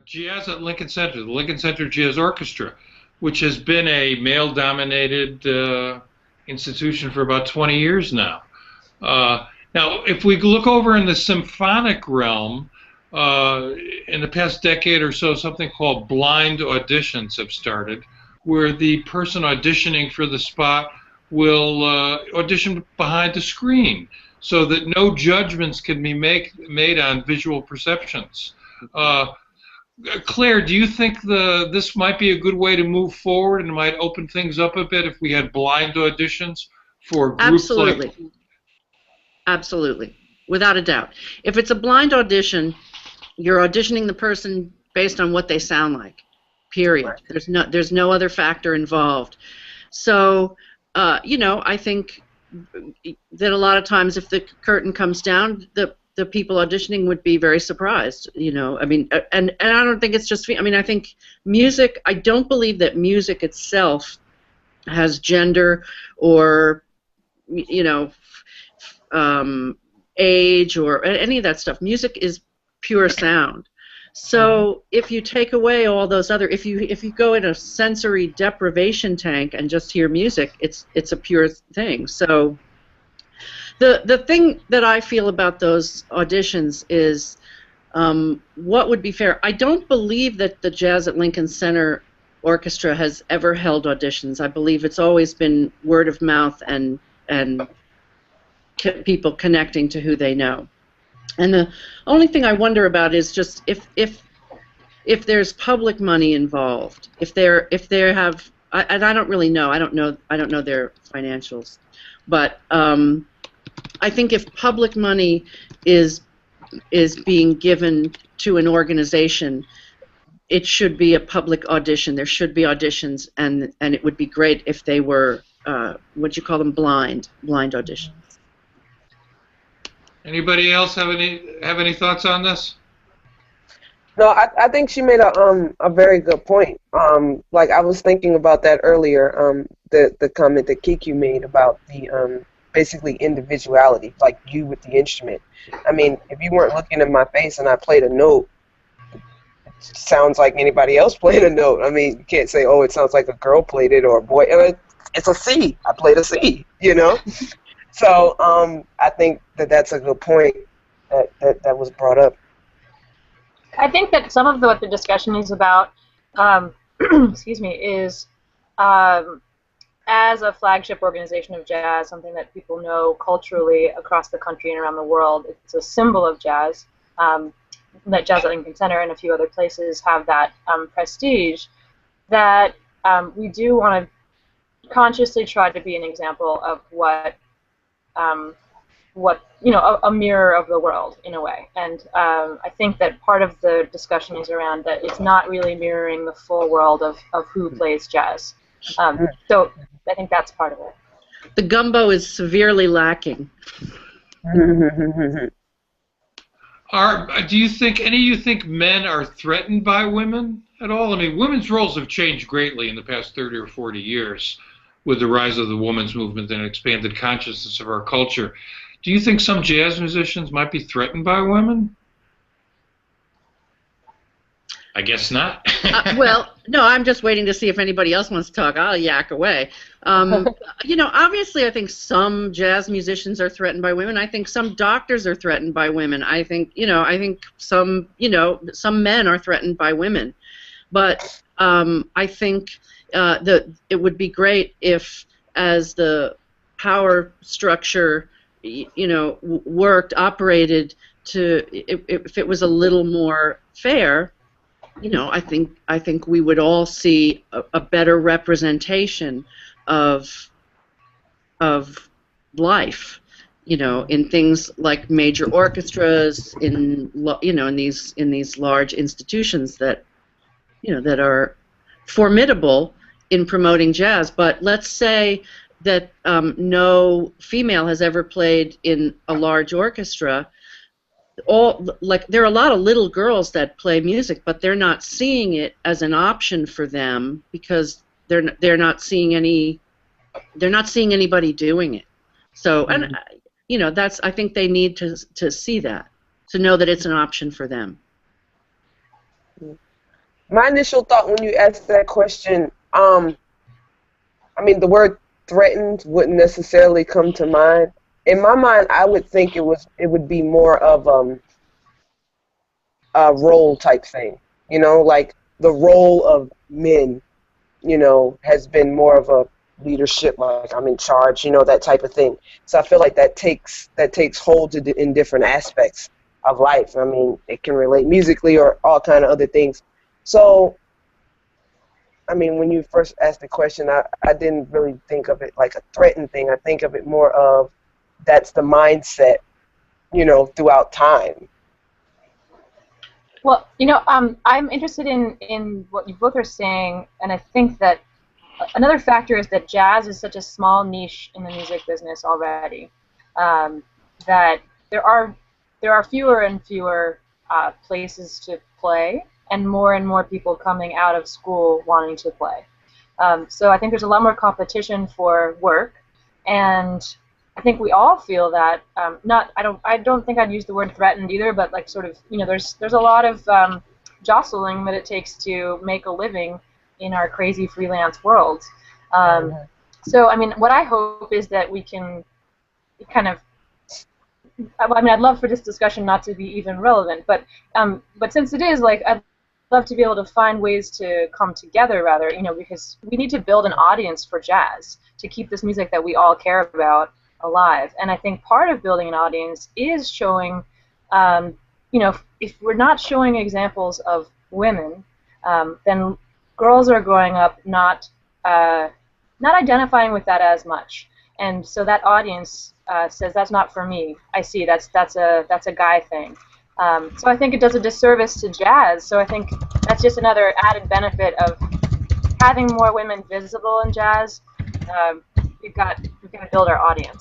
jazz at Lincoln Center, the Lincoln Center Jazz Orchestra, which has been a male-dominated institution for about 20 years now. Now, if we look over in the symphonic realm, in the past decade or so, something called blind auditions have started, where the person auditioning for the spot will audition behind the screen so that no judgments can be made on visual perceptions. Claire, do you think this might be a good way to move forward and might open things up a bit if we had blind auditions for groups? Absolutely. Like... Absolutely. Without a doubt. If it's a blind audition, you're auditioning the person based on what they sound like, period. Right. There's no other factor involved. So, you know, I think that a lot of times if the curtain comes down, the people auditioning would be very surprised, you know. I mean, and I don't think it's just, I mean, I think music, I don't believe that music itself has gender or, you know, age or any of that stuff. Music is pure sound. So if you take away all those other, if you go in a sensory deprivation tank and just hear music, it's a pure thing. So the thing that I feel about those auditions is what would be fair. I don't believe that the Jazz at Lincoln Center Orchestra has ever held auditions. I believe it's always been word of mouth and people connecting to who they know. And the only thing I wonder about is just if there's public money involved, if they have, and I don't really know. I don't know their financials, but I think if public money is being given to an organization, it should be a public audition. There should be auditions, and it would be great if they were what you call them, blind auditions. Anybody else have any thoughts on this? No, I think she made a very good point. Like I was thinking about that earlier. The comment that Kiku made about the basically individuality, like you with the instrument. I mean, if you weren't looking at my face and I played a note, it sounds like anybody else played a note. I mean, you can't say, oh, it sounds like a girl played it or a boy. It's a C. I played a C. You know. So I think that's a good point that was brought up. I think that some of what the discussion is about, excuse me, is as a flagship organization of jazz, something that people know culturally across the country and around the world. It's a symbol of jazz. That Jazz at Lincoln Center and a few other places have that prestige. That we do want to consciously try to be an example of what you know, a mirror of the world in a way. And I think that part of the discussion is around that it's not really mirroring the full world of who plays jazz. So I think that's part of it. The gumbo is severely lacking. Do you think any of you think men are threatened by women at all? I mean, women's roles have changed greatly in the past 30 or 40 years with the rise of the women's movement and expanded consciousness of our culture. Do you think some jazz musicians might be threatened by women? I guess not. Well, no, I'm just waiting to see if anybody else wants to talk. I'll yak away. You know, obviously I think some jazz musicians are threatened by women. I think some doctors are threatened by women. I think some men are threatened by women. But I think it would be great if, as the power structure, you know, operated if it was a little more fair. You know, I think we would all see a better representation of life. You know, in things like major orchestras, in these large institutions that, you know, that are formidable in promoting jazz. But let's say that no female has ever played in a large orchestra. There are a lot of little girls that play music, but they're not seeing it as an option for them because they're not seeing anybody doing it. So, and you know, I think they need to see that, to know that it's an option for them. My initial thought when you asked that question, I mean, the word threatened wouldn't necessarily come to mind. In my mind, I would think it would be more of a role type thing. You know, like the role of men, you know, has been more of a leadership, like I'm in charge, you know, that type of thing. So I feel like that takes hold in different aspects of life. I mean, it can relate musically or all kind of other things. So, I mean, when you first asked the question, I didn't really think of it like a threatened thing. I think of it more of that's the mindset, you know, throughout time. Well, you know, I'm interested in what you both are saying, and I think that another factor is that jazz is such a small niche in the music business already, that there are fewer and fewer places to play, and more people coming out of school wanting to play. So I think there's a lot more competition for work, and I think we all feel that. I don't think I'd use the word threatened either, but like sort of, you know, there's a lot of jostling that it takes to make a living in our crazy freelance world. So I mean, what I hope is that we can kind of. I mean, I'd love for this discussion not to be even relevant, but since it is, like, I'd love to be able to find ways to come together, rather, you know, because we need to build an audience for jazz to keep this music that we all care about alive. And I think part of building an audience is showing, you know, if we're not showing examples of women, then girls are growing up not identifying with that as much, and so that audience says that's not for me. I see that's a guy thing. So I think it does a disservice to jazz. So I think that's just another added benefit of having more women visible in jazz. We've got to build our audience.